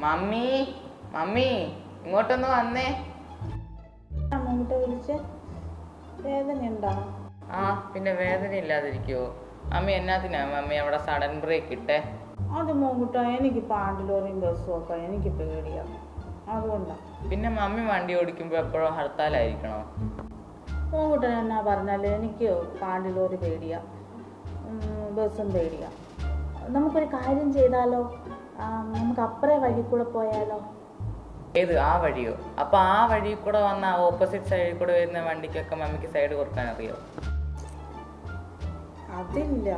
Mummy mummy ഇങ്ങോട്ടൊന്ന് വന്നേ. അങ്ങോട്ട് വിളിച്ച് വേദനയുണ്ടോ? ആ പിന്നെ വേദന ഇല്ലാതിരിക്കുവോ? മമ്മി എന്നാത്തിനാ മമ്മി അവിടെ സഡൻ ബ്രേക്ക് ഇട്ടേ? അത് മോങ്കുട്ട എനിക്ക് പാണ്ടിലോറിയും ബസ്സും ഒക്കെ എനിക്ക് പേടിയാണ്, അതുകൊണ്ടാണ്. പിന്നെ മമ്മി വണ്ടി ഓടിക്കുമ്പോൾ എപ്പോഴും ഹർത്താലായിരിക്കണോ? മോങ്കുട്ടൻ എന്നാ പറഞ്ഞാൽ എനിക്ക് പാണ്ടിലോറി പേടിയാ, ബസ്സും പേടിയാ. നമുക്കൊരു കാര്യം ചെയ്താലോ, നമുക്ക് അപ്പുറേ വഴി കൂടെ പോയാലോ? ഏത് ആ വഴിയോ? അപ്പൊ ആ വഴി കൂടെ വന്ന ഓപ്പോസിറ്റ് സൈഡിൽ കൂടെ വരുന്ന വണ്ടിക്കൊക്കെ മമ്മിക്ക് സൈഡ് കൊടുക്കാൻ അറിയോ? അതില്ല,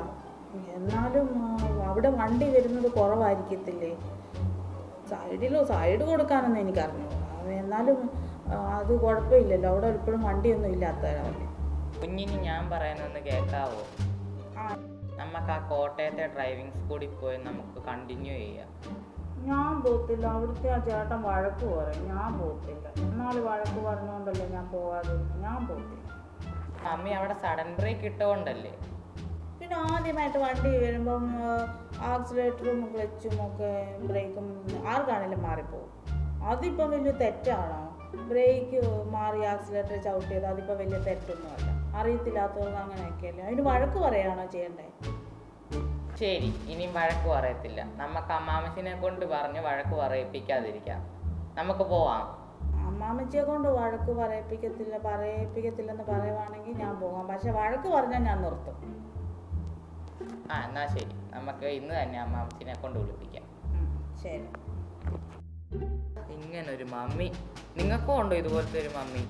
എന്നാലും അവിടെ വണ്ടി വരുന്നത് കുറവായിരിക്കത്തില്ലേ? സൈഡ് കൊടുക്കാനൊന്നും എനിക്കറിഞ്ഞൂടാ, എന്നാലും അത് കുഴപ്പമില്ലല്ലോ, അവിടെ എപ്പോഴും വണ്ടിയൊന്നും ഇല്ലാത്തവരല്ലേ. കുഞ്ഞിന് ഞാൻ പറയുന്നൊന്ന് കേൾക്കാവോ? നമുക്ക് ആ കോട്ടയത്തെ ഡ്രൈവിംഗ് സ്കൂളിൽ പോയി നമുക്ക് കണ്ടിന്യൂ ചെയ്യാം. ഞാൻ പോകത്തില്ല, അവിടുത്തെ ആ ചേട്ടൻ വഴക്ക് പറയും, ഞാൻ പോകത്തില്ല. എന്നാൽ വഴക്ക് പറഞ്ഞുകൊണ്ടല്ലേ ഞാൻ പോകാതിരുന്നു, ഞാൻ പോകത്തില്ല. മമ്മി അവിടെ സഡൻ ബ്രേക്ക് ഇട്ടുകൊണ്ടല്ലേ? പിന്നെ ആദ്യമായിട്ട് വണ്ടി വരുമ്പം ആക്സിലേറ്ററും ക്ലച്ചും ഒക്കെ ബ്രേക്കും ആർക്കാണെങ്കിലും മാറിപ്പോകും. അതിപ്പോൾ വലിയ തെറ്റാണോ? ബ്രേക്ക് മാറി ആക്സിലേറ്റർ ചവിട്ടിയത് അതിപ്പോൾ വലിയ തെറ്റൊന്നുമല്ല. അറിയത്തില്ലാത്തവർക്ക് അങ്ങനെയൊക്കെയല്ലേ. അതിന് വഴക്ക് പറയുകയാണോ ചെയ്യണ്ടേ? ശരി, ഇനിയും വഴക്ക് പറയത്തില്ല. നമുക്ക് അമ്മാമ്മച്ചിനെ കൊണ്ട് പറഞ്ഞ് വഴക്ക് പറയിപ്പിക്കാതിരിക്കാം. നമുക്ക് പോവാം. അമ്മാമ്മച്ചിയെ കൊണ്ട് വഴക്ക് പറയിപ്പിക്കത്തില്ലെന്ന് പറയുവാണെങ്കിൽ ഞാൻ പോകാം. പക്ഷെ വഴക്ക് പറഞ്ഞാൽ ഞാൻ നിർത്തും. എന്നാ ശരി, നമുക്ക് ഇന്ന് തന്നെ അമ്മാമ്മച്ചിനെ കൊണ്ട് വിളിപ്പിക്കാം. ശരി. ഇങ്ങനൊരു മമ്മി നിങ്ങൾക്കും ഉണ്ടോ ഇതുപോലത്തെ ഒരു മമ്മി?